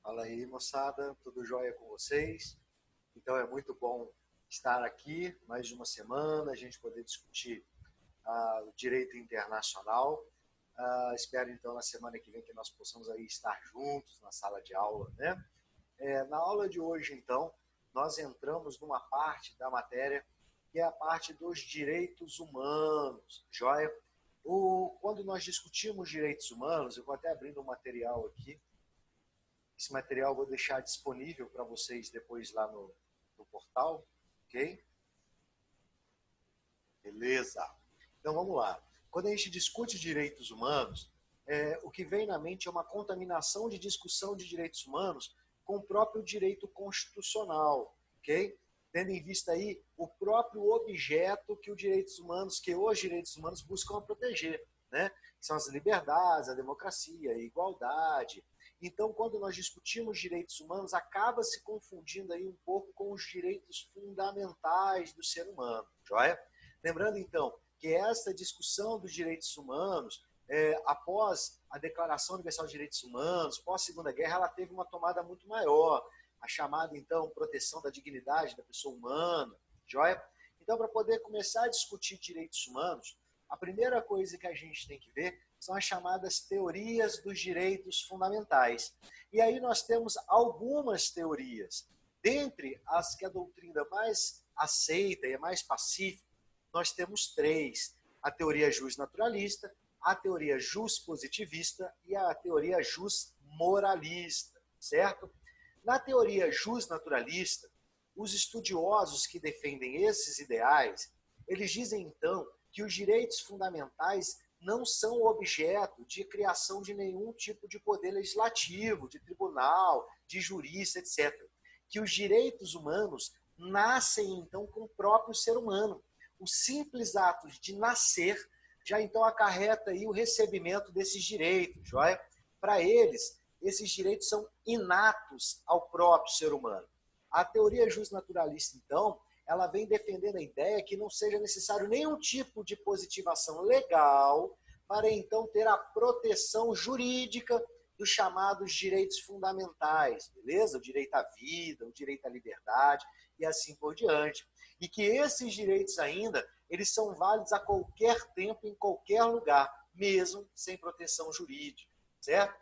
Fala aí, moçada, tudo jóia com vocês? Então é muito bom estar aqui mais uma semana, a gente poder discutir o direito internacional. Espero então na semana que vem que nós possamos aí estar juntos na sala de aula, né? Na aula de hoje, então, nós entramos numa parte da matéria que é a parte dos direitos humanos, jóia? Quando nós discutimos direitos humanos, eu vou até abrindo um material aqui. Esse material eu vou deixar disponível para vocês depois lá no portal, ok? Beleza. Então vamos lá. Quando a gente discute direitos humanos, o que vem na mente é uma contaminação de discussão de direitos humanos com o próprio direito constitucional, ok? Tendo em vista aí o próprio objeto que os direitos humanos buscam proteger, né? Que são as liberdades, a democracia, a igualdade. Então, quando nós discutimos direitos humanos, acaba se confundindo aí um pouco com os direitos fundamentais do ser humano, joia? Lembrando, então, que essa discussão dos direitos humanos, após a Declaração Universal de Direitos Humanos, pós-Segunda Guerra, ela teve uma tomada muito maior, a chamada, então, proteção da dignidade da pessoa humana, joia? Então, para poder começar a discutir direitos humanos, a primeira coisa que a gente tem que ver são as chamadas teorias dos direitos fundamentais. E aí nós temos algumas teorias. Dentre as que a doutrina mais aceita e é mais pacífica, nós temos três. A teoria justnaturalista, a teoria justpositivista e a teoria justmoralista, certo? Na teoria justnaturalista, os estudiosos que defendem esses ideais, eles dizem então que os direitos fundamentais não são objeto de criação de nenhum tipo de poder legislativo, de tribunal, de jurista, etc. Que os direitos humanos nascem, então, com o próprio ser humano. O simples ato de nascer já, então, acarreta aí o recebimento desses direitos, joia? Para eles, esses direitos são inatos ao próprio ser humano. A teoria justnaturalista, então, ela vem defendendo a ideia que não seja necessário nenhum tipo de positivação legal para, então, ter a proteção jurídica dos chamados direitos fundamentais, beleza? O direito à vida, o direito à liberdade e assim por diante. E que esses direitos ainda, eles são válidos a qualquer tempo, em qualquer lugar, mesmo sem proteção jurídica, certo?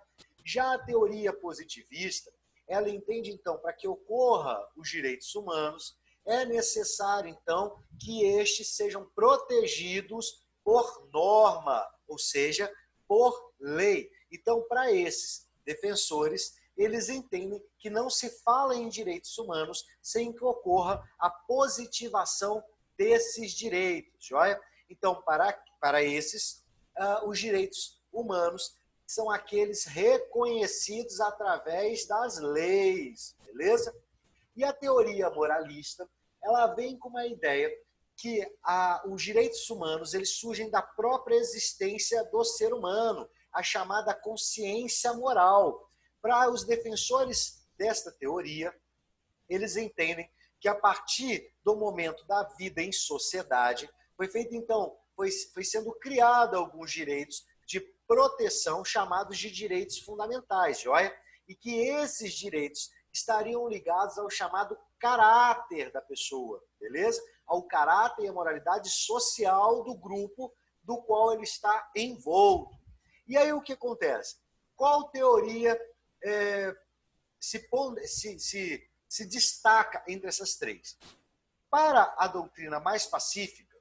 Já a teoria positivista, ela entende, então, para que ocorra os direitos humanos, é necessário, então, que estes sejam protegidos por norma, ou seja, por lei. Então, para esses defensores, eles entendem que não se fala em direitos humanos sem que ocorra a positivação desses direitos, joia? Então, para esses, os direitos humanos são aqueles reconhecidos através das leis, beleza? E a teoria moralista, ela vem com uma ideia que os direitos humanos eles surgem da própria existência do ser humano, a chamada consciência moral. Para os defensores desta teoria, eles entendem que a partir do momento da vida em sociedade, foi feito então, foi sendo criado alguns direitos de proteção chamados de direitos fundamentais, joia? E que esses direitos estariam ligados ao chamado caráter da pessoa, beleza? Ao caráter e à moralidade social do grupo do qual ele está envolto. E aí o que acontece? Qual teoria se destaca entre essas três? Para a doutrina mais pacífica,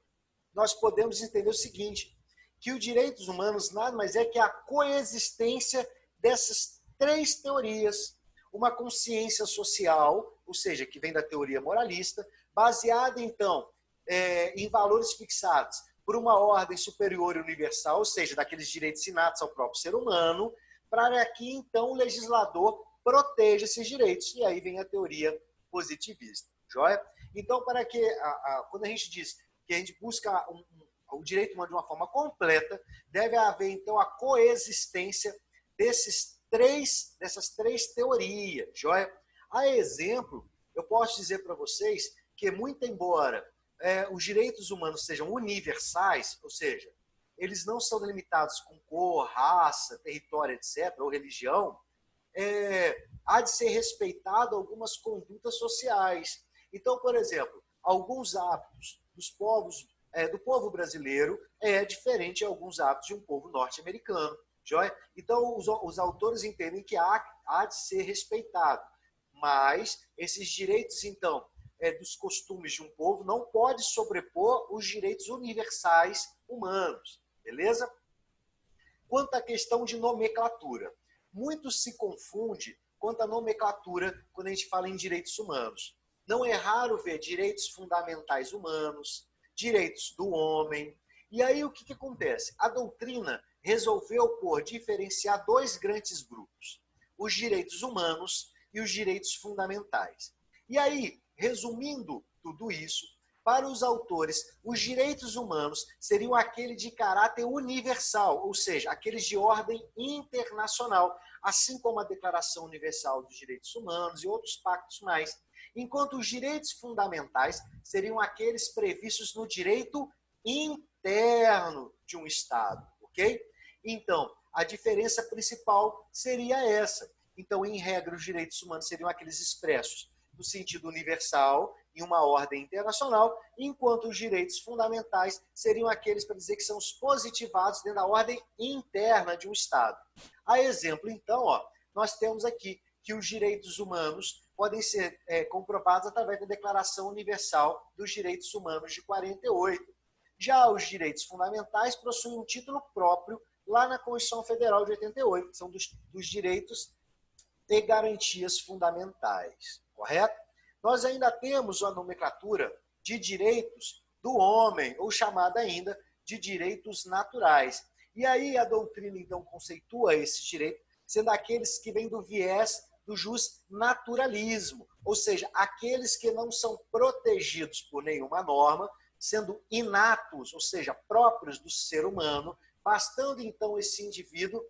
nós podemos entender o seguinte, que os direitos humanos nada mais é que a coexistência dessas três teorias. Uma consciência social, ou seja, que vem da teoria moralista, baseada, então, em valores fixados por uma ordem superior e universal, ou seja, daqueles direitos inatos ao próprio ser humano, para que, então, o legislador proteja esses direitos. E aí vem a teoria positivista, joia? Então, para que, quando a gente diz que a gente busca o direito humano de uma forma completa, deve haver, então, a coexistência dessas três teorias, joia? A exemplo, eu posso dizer para vocês que, muito embora os direitos humanos sejam universais, ou seja, eles não são delimitados com cor, raça, território, etc., ou religião, há de ser respeitado algumas condutas sociais. Então, por exemplo, alguns hábitos do povo brasileiro é diferente de alguns hábitos de um povo norte-americano. Joia? Então, os autores entendem que há de ser respeitado. Mas esses direitos, então, dos costumes de um povo não pode sobrepor os direitos universais humanos. Beleza? Quanto à questão de nomenclatura, muito se confunde quanto à nomenclatura quando a gente fala em direitos humanos. Não é raro ver direitos fundamentais humanos, direitos do homem. E aí o que acontece? A doutrina resolveu diferenciar dois grandes grupos, os direitos humanos e os direitos fundamentais. E aí, resumindo tudo isso, para os autores, os direitos humanos seriam aqueles de caráter universal, ou seja, aqueles de ordem internacional, assim como a Declaração Universal dos Direitos Humanos e outros pactos mais. Enquanto os direitos fundamentais seriam aqueles previstos no direito interno de um Estado, ok? Então, a diferença principal seria essa. Então, em regra, os direitos humanos seriam aqueles expressos no sentido universal, em uma ordem internacional, enquanto os direitos fundamentais seriam aqueles, para dizer que são os positivados dentro da ordem interna de um Estado. A exemplo, então, nós temos aqui que os direitos humanos podem ser comprovados através da Declaração Universal dos Direitos Humanos de 48. Já os direitos fundamentais possuem um título próprio lá na Constituição Federal de 88, que são dos direitos e garantias fundamentais, correto? Nós ainda temos a nomenclatura de direitos do homem, ou chamada ainda de direitos naturais. E aí a doutrina, então, conceitua esse direito sendo aqueles que vêm do viés do justnaturalismo, ou seja, aqueles que não são protegidos por nenhuma norma, sendo inatos, ou seja, próprios do ser humano, bastando então esse indivíduo,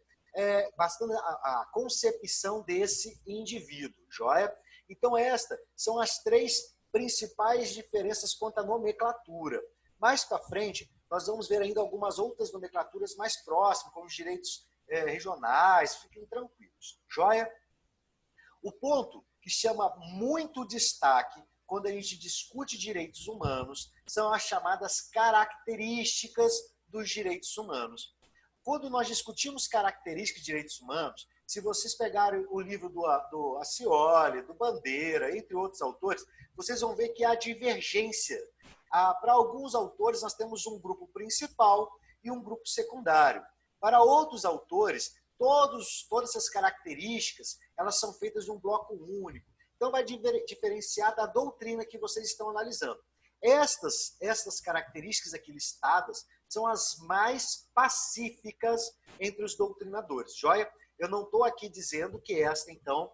bastando a concepção desse indivíduo, joia? Então, estas são as três principais diferenças quanto à nomenclatura. Mais para frente, nós vamos ver ainda algumas outras nomenclaturas mais próximas, como os direitos regionais, fiquem tranquilos. Joia? O ponto que chama muito destaque quando a gente discute direitos humanos são as chamadas características dos direitos humanos. Quando nós discutimos características de direitos humanos, se vocês pegarem o livro do Acioli, do Bandeira, entre outros autores, vocês vão ver que há divergência. Para alguns autores, nós temos um grupo principal e um grupo secundário. Para outros autores, todas essas características elas são feitas de um bloco único. Então, vai diferenciar da doutrina que vocês estão analisando. Estas características aqui listadas são as mais pacíficas entre os doutrinadores. Joia? Eu não estou aqui dizendo que esta, então,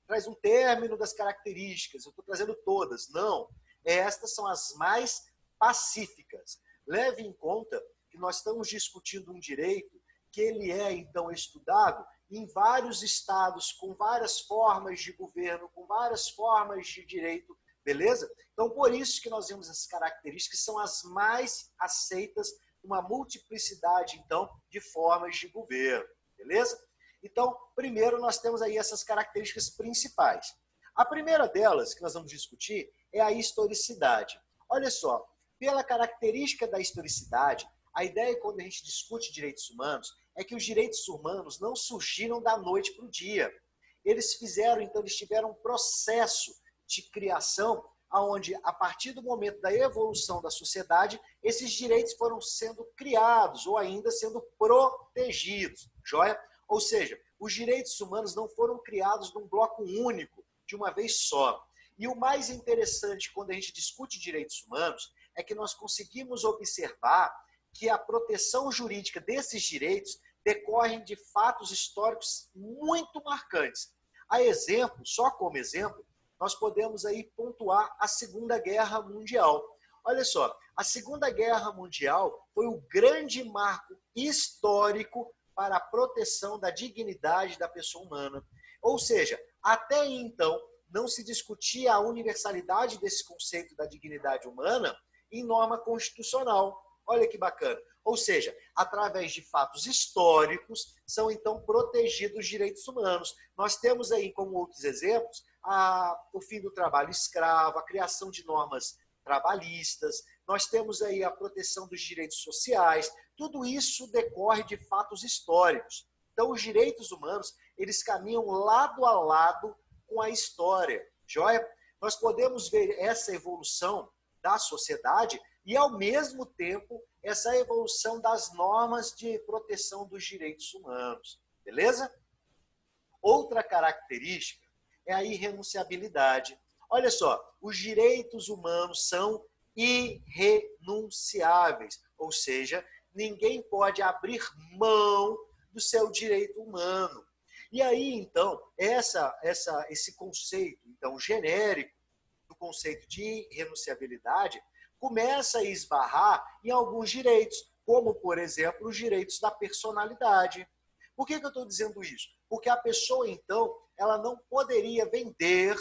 traz um término das características. Eu estou trazendo todas. Não. Estas são as mais pacíficas. Leve em conta que nós estamos discutindo um direito que ele é, então, estudado em vários estados, com várias formas de governo, com várias formas de direito, beleza? Então, por isso que nós vemos essas características que são as mais aceitas, uma multiplicidade, então, de formas de governo, beleza? Então, primeiro nós temos aí essas características principais. A primeira delas, que nós vamos discutir, é a historicidade. Olha só, pela característica da historicidade, a ideia quando a gente discute direitos humanos é que os direitos humanos não surgiram da noite para o dia. Eles tiveram um processo de criação onde, a partir do momento da evolução da sociedade, esses direitos foram sendo criados ou ainda sendo protegidos. Joia? Ou seja, os direitos humanos não foram criados num bloco único, de uma vez só. E o mais interessante quando a gente discute direitos humanos é que nós conseguimos observar que a proteção jurídica desses direitos decorrem de fatos históricos muito marcantes. A exemplo, só como exemplo, nós podemos aí pontuar a Segunda Guerra Mundial. Olha só, a Segunda Guerra Mundial foi o grande marco histórico para a proteção da dignidade da pessoa humana. Ou seja, até então, não se discutia a universalidade desse conceito da dignidade humana em norma constitucional. Olha que bacana. Ou seja, através de fatos históricos, são então protegidos os direitos humanos. Nós temos aí, como outros exemplos, o fim do trabalho escravo, a criação de normas trabalhistas, nós temos aí a proteção dos direitos sociais, tudo isso decorre de fatos históricos. Então, os direitos humanos, eles caminham lado a lado com a história, joia? Nós podemos ver essa evolução da sociedade e, ao mesmo tempo, essa evolução das normas de proteção dos direitos humanos, beleza? Outra característica é a irrenunciabilidade. Olha só, os direitos humanos são irrenunciáveis, ou seja, ninguém pode abrir mão do seu direito humano. E aí, então, esse conceito então, genérico do conceito de irrenunciabilidade começa a esbarrar em alguns direitos, como, por exemplo, os direitos da personalidade. Por que eu estou dizendo isso? Porque a pessoa, então, ela não poderia vender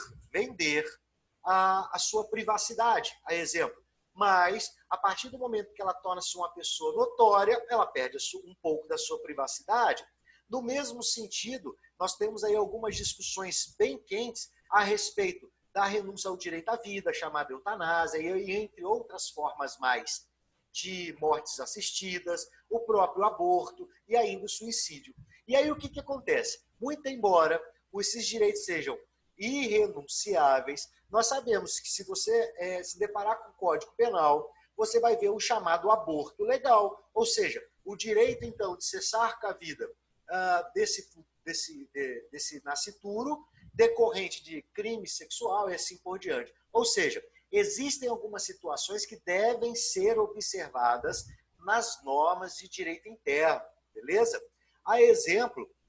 a sua privacidade, a exemplo. Mas, a partir do momento que ela torna-se uma pessoa notória, ela perde um pouco da sua privacidade. No mesmo sentido, nós temos aí algumas discussões bem quentes a respeito da renúncia ao direito à vida, chamada eutanásia, e entre outras formas mais de mortes assistidas, o próprio aborto e ainda o suicídio. E aí o que acontece? Muito embora esses direitos sejam irrenunciáveis, nós sabemos que se você se deparar com o Código Penal, você vai ver o chamado aborto legal, ou seja, o direito, então, de cessar com a vida desse nascituro decorrente de crime sexual e assim por diante. Ou seja, existem algumas situações que devem ser observadas nas normas de direito interno, beleza?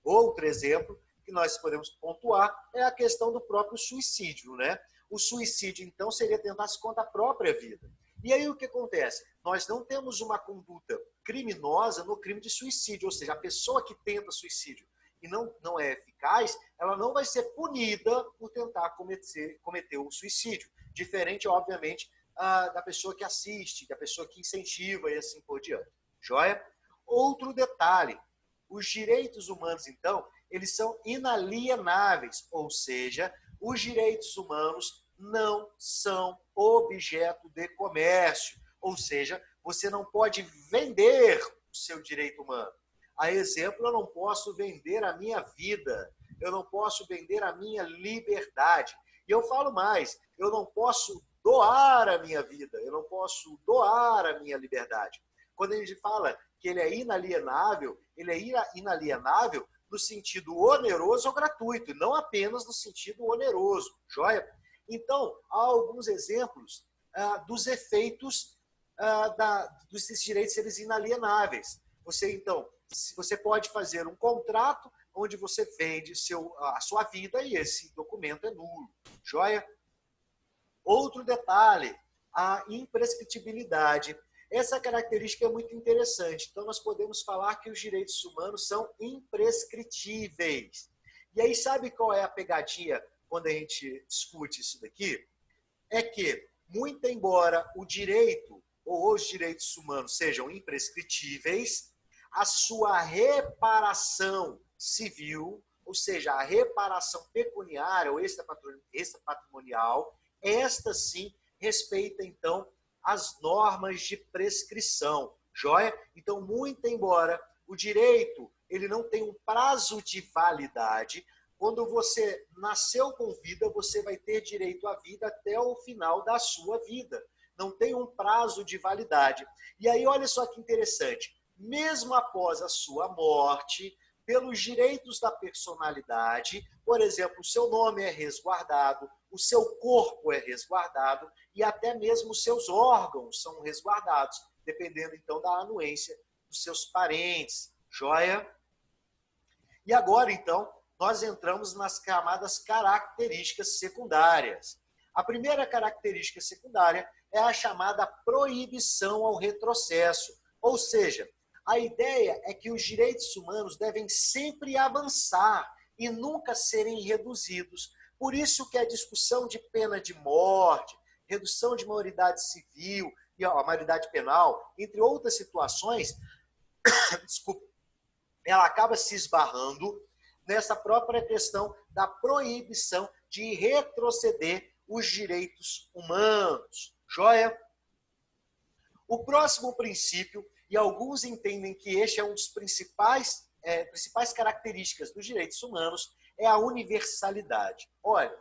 Outro exemplo que nós podemos pontuar é a questão do próprio suicídio, né? O suicídio, então, seria tentar-se contra a própria vida. E aí o que acontece? Nós não temos uma conduta criminosa no crime de suicídio, ou seja, a pessoa que tenta suicídio e não é eficaz, ela não vai ser punida por tentar cometer o suicídio. Diferente, obviamente, da pessoa que assiste, da pessoa que incentiva e assim por diante. Joia? Outro detalhe, os direitos humanos, então, eles são inalienáveis, ou seja, os direitos humanos não são objeto de comércio, ou seja, você não pode vender o seu direito humano. A exemplo, eu não posso vender a minha vida, eu não posso vender a minha liberdade. E eu falo mais, eu não posso doar a minha vida, eu não posso doar a minha liberdade. Quando a gente fala que ele é inalienável no sentido oneroso ou gratuito, e não apenas no sentido oneroso, joia? Então, há alguns exemplos dos efeitos desses direitos serem inalienáveis. Você pode fazer um contrato onde você vende a sua vida e esse documento é nulo, joia? Outro detalhe, a imprescritibilidade. Essa característica é muito interessante. Então, nós podemos falar que os direitos humanos são imprescritíveis. E aí, sabe qual é a pegadinha quando a gente discute isso daqui? É que, muito embora o direito ou os direitos humanos sejam imprescritíveis, a sua reparação civil, ou seja, a reparação pecuniária ou extrapatrimonial, esta sim respeita, então, as normas de prescrição, joia? Então, muito embora o direito ele não tenha um prazo de validade, quando você nasceu com vida, você vai ter direito à vida até o final da sua vida. Não tem um prazo de validade. E aí, olha só que interessante. Mesmo após a sua morte, pelos direitos da personalidade, por exemplo, o seu nome é resguardado, o seu corpo é resguardado e até mesmo os seus órgãos são resguardados, dependendo, então, da anuência dos seus parentes. Joia? E agora, então, nós entramos nas camadas características secundárias. A primeira característica secundária é a chamada proibição ao retrocesso, ou seja, a ideia é que os direitos humanos devem sempre avançar e nunca serem reduzidos. Por isso que a discussão de pena de morte, redução de maioridade civil, e a maioridade penal, entre outras situações, desculpa, ela acaba se esbarrando nessa própria questão da proibição de retroceder os direitos humanos. Joia? O próximo princípio, e alguns entendem que este é um dos principais características dos direitos humanos, é a universalidade. Olha,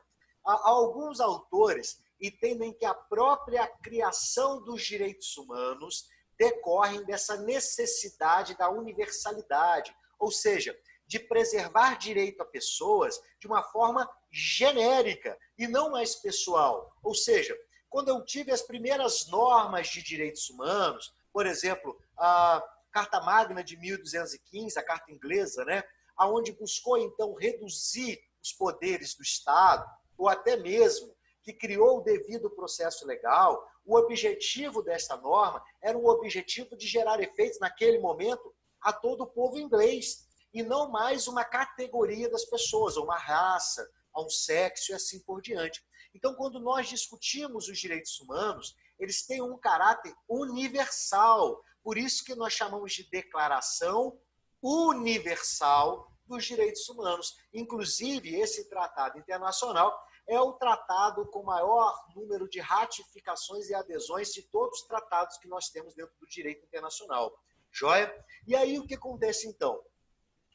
alguns autores entendem que a própria criação dos direitos humanos decorre dessa necessidade da universalidade, ou seja, de preservar direito a pessoas de uma forma genérica e não mais pessoal. Ou seja, quando eu tive as primeiras normas de direitos humanos, por exemplo, a Carta Magna de 1215, a Carta Inglesa, né, aonde buscou então reduzir os poderes do Estado, ou até mesmo que criou o devido processo legal, o objetivo desta norma era um objetivo de gerar efeitos naquele momento a todo o povo inglês, e não mais uma categoria das pessoas, ou uma raça, a um sexo e assim por diante. Então, quando nós discutimos os direitos humanos, eles têm um caráter universal. Por isso que nós chamamos de Declaração Universal dos Direitos Humanos. Inclusive, esse tratado internacional é o tratado com maior número de ratificações e adesões de todos os tratados que nós temos dentro do direito internacional. Joia? E aí, o que acontece, então?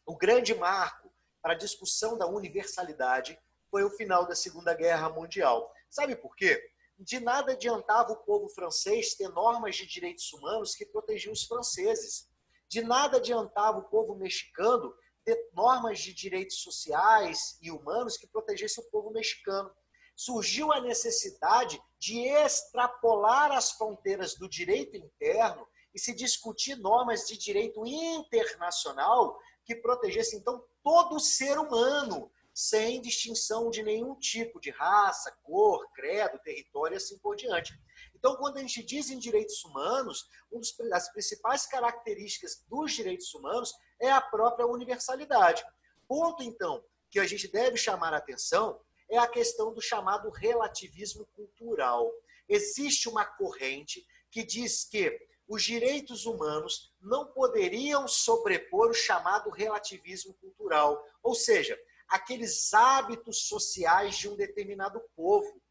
O grande marco para a discussão da universalidade foi o final da Segunda Guerra Mundial. Sabe por quê? De nada adiantava o povo francês ter normas de direitos humanos que protegiam os franceses. De nada adiantava o povo mexicano ter normas de direitos sociais e humanos que protegessem o povo mexicano. Surgiu a necessidade de extrapolar as fronteiras do direito interno e se discutir normas de direito internacional que protegesse, então, todo ser humano, sem distinção de nenhum tipo de raça, cor, credo, território e assim por diante. Então, quando a gente diz em direitos humanos, uma das principais características dos direitos humanos é a própria universalidade. Ponto, então, que a gente deve chamar a atenção é a questão do chamado relativismo cultural. Existe uma corrente que diz que os direitos humanos não poderiam sobrepor o chamado relativismo cultural, ou seja, aqueles hábitos sociais de um determinado povo.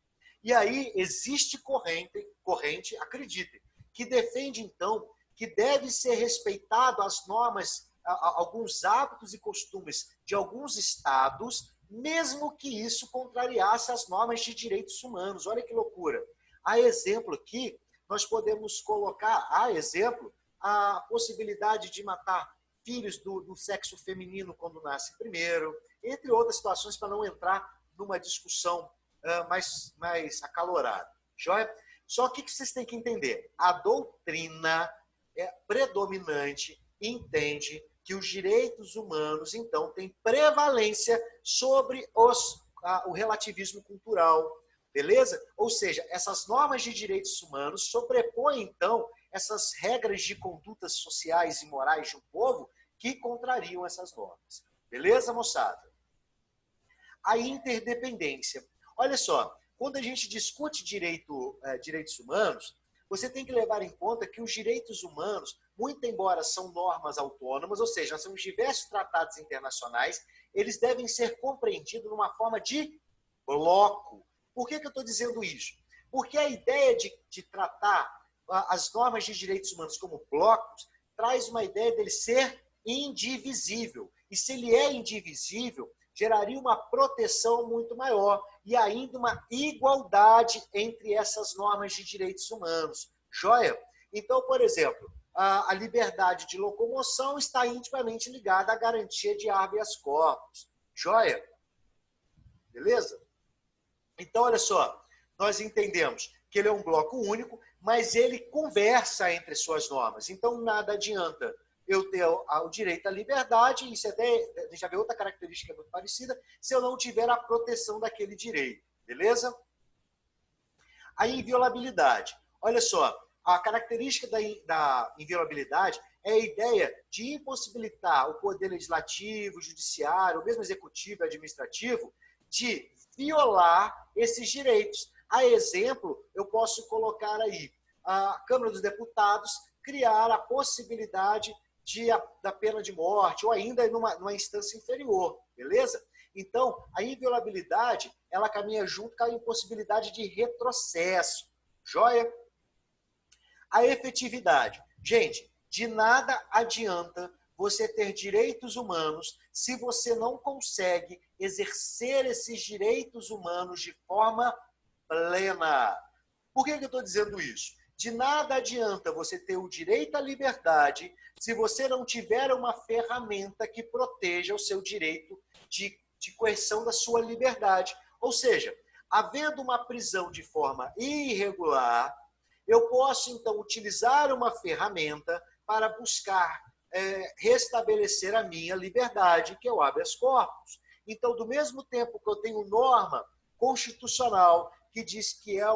E aí existe corrente, acreditem, que defende, então, que deve ser respeitado as normas, alguns hábitos e costumes de alguns estados, mesmo que isso contrariasse as normas de direitos humanos. Olha que loucura. A exemplo aqui, nós podemos colocar, a possibilidade de matar filhos do sexo feminino quando nasce primeiro, entre outras situações, para não entrar numa discussão mais acalorada. Joia? Só que vocês têm que entender, a doutrina predominante entende que os direitos humanos, então, têm prevalência sobre o relativismo cultural. Beleza? Ou seja, essas normas de direitos humanos sobrepõem, então, essas regras de condutas sociais e morais de um povo que contrariam essas normas. Beleza, moçada? A interdependência. Olha só, quando a gente discute direitos humanos, você tem que levar em conta que os direitos humanos, muito embora são normas autônomas, ou seja, nós temos diversos tratados internacionais, eles devem ser compreendidos numa forma de bloco. Por que eu estou dizendo isso? Porque a ideia de tratar as normas de direitos humanos como blocos traz uma ideia dele ser indivisível. E se ele é indivisível, geraria uma proteção muito maior e ainda uma igualdade entre essas normas de direitos humanos. Joia? Então, por exemplo, a liberdade de locomoção está intimamente ligada à garantia de habeas corpus. Joia? Beleza? Então, olha só, nós entendemos que ele é um bloco único, mas ele conversa entre suas normas. Então, nada adianta eu ter o direito à liberdade, isso até, a gente já vê outra característica muito parecida, se eu não tiver a proteção daquele direito. Beleza? A inviolabilidade. Olha só, a característica da inviolabilidade é a ideia de impossibilitar o poder legislativo, judiciário, ou mesmo executivo e administrativo, de violar esses direitos. A exemplo, eu posso colocar aí a Câmara dos Deputados criar a possibilidade da pena de morte, ou ainda numa instância inferior, beleza? Então, a inviolabilidade, ela caminha junto com a impossibilidade de retrocesso, joia? A efetividade. Gente, de nada adianta você ter direitos humanos se você não consegue exercer esses direitos humanos de forma plena. Por que eu estou dizendo isso? De nada adianta você ter o direito à liberdade se você não tiver uma ferramenta que proteja o seu direito de coerção da sua liberdade. Ou seja, havendo uma prisão de forma irregular, eu posso, então, utilizar uma ferramenta para buscar restabelecer a minha liberdade, que é o habeas corpus. Então, do mesmo tempo que eu tenho norma constitucional que diz que é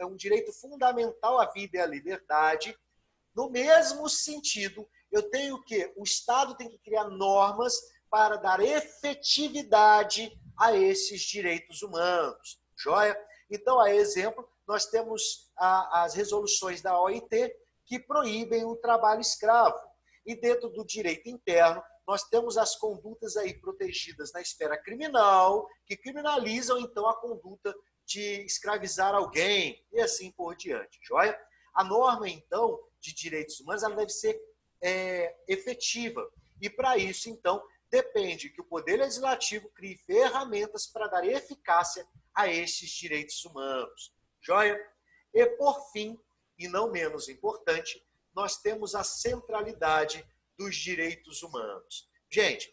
um direito fundamental à vida e à liberdade, no mesmo sentido, eu tenho que, o Estado tem que criar normas para dar efetividade a esses direitos humanos. Joia? Então, a exemplo, nós temos as resoluções da OIT que proíbem o trabalho escravo. E dentro do direito interno, nós temos as condutas aí protegidas na esfera criminal, que criminalizam, então, a conduta de escravizar alguém, e assim por diante. Joia? A norma, então, de direitos humanos, ela deve ser efetiva. E, para isso, então, depende que o Poder Legislativo crie ferramentas para dar eficácia a estes direitos humanos. Joia? E, por fim, e não menos importante, nós temos a centralidade dos direitos humanos. Gente,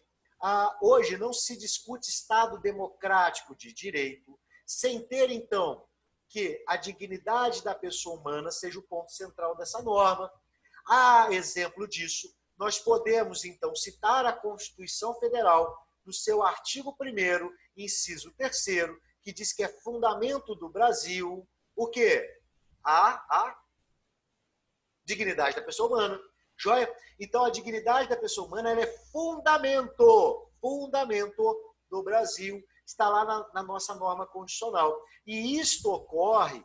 hoje não se discute Estado democrático de direito sem ter, então, que a dignidade da pessoa humana seja o ponto central dessa norma. A exemplo disso, nós podemos, então, citar a Constituição Federal, no seu artigo 1º, inciso 3º, que diz que é fundamento do Brasil o quê? A dignidade da pessoa humana. Joia? Então, a dignidade da pessoa humana ela é fundamento do Brasil. Está lá na nossa norma constitucional. E isto ocorre,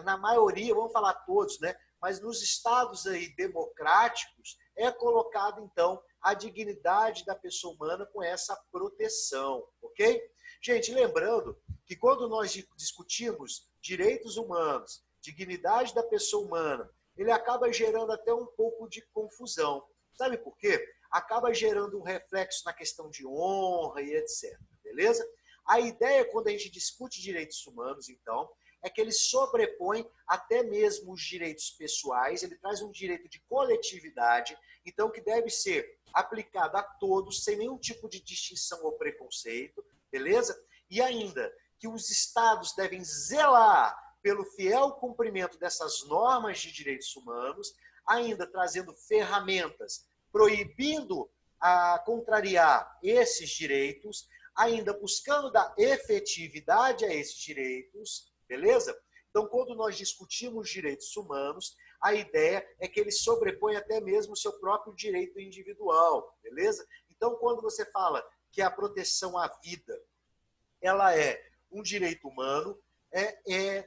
na maioria, vamos falar todos, né? Mas nos estados aí democráticos, é colocado, então, a dignidade da pessoa humana com essa proteção, ok? Gente, lembrando que quando nós discutimos direitos humanos, dignidade da pessoa humana, ele acaba gerando até um pouco de confusão. Sabe por quê? Acaba gerando um reflexo na questão de honra e etc. Beleza? A ideia, quando a gente discute direitos humanos, então, é que ele sobrepõe até mesmo os direitos pessoais, ele traz um direito de coletividade, então que deve ser aplicado a todos, sem nenhum tipo de distinção ou preconceito, beleza? E ainda, que os estados devem zelar pelo fiel cumprimento dessas normas de direitos humanos, ainda trazendo ferramentas, proibindo a contrariar esses direitos, ainda buscando dar efetividade a esses direitos, beleza? Então, quando nós discutimos direitos humanos, a ideia é que ele sobrepõe até mesmo o seu próprio direito individual, beleza? Então, quando você fala que a proteção à vida ela é um direito humano,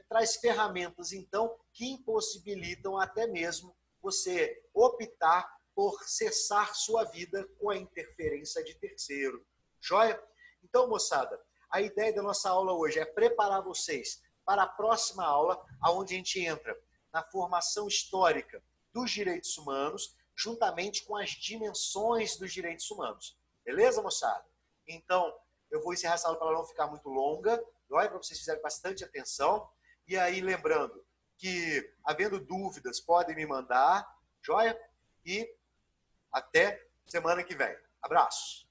traz ferramentas, então, que impossibilitam até mesmo você optar por cessar sua vida com a interferência de terceiro. Joia? Então, moçada, a ideia da nossa aula hoje é preparar vocês para a próxima aula, onde a gente entra na formação histórica dos direitos humanos, juntamente com as dimensões dos direitos humanos. Beleza, moçada? Então, eu vou encerrar essa aula para ela não ficar muito longa, para vocês fizerem bastante atenção. E aí, lembrando que, havendo dúvidas, podem me mandar, joia? E até semana que vem. Abraço!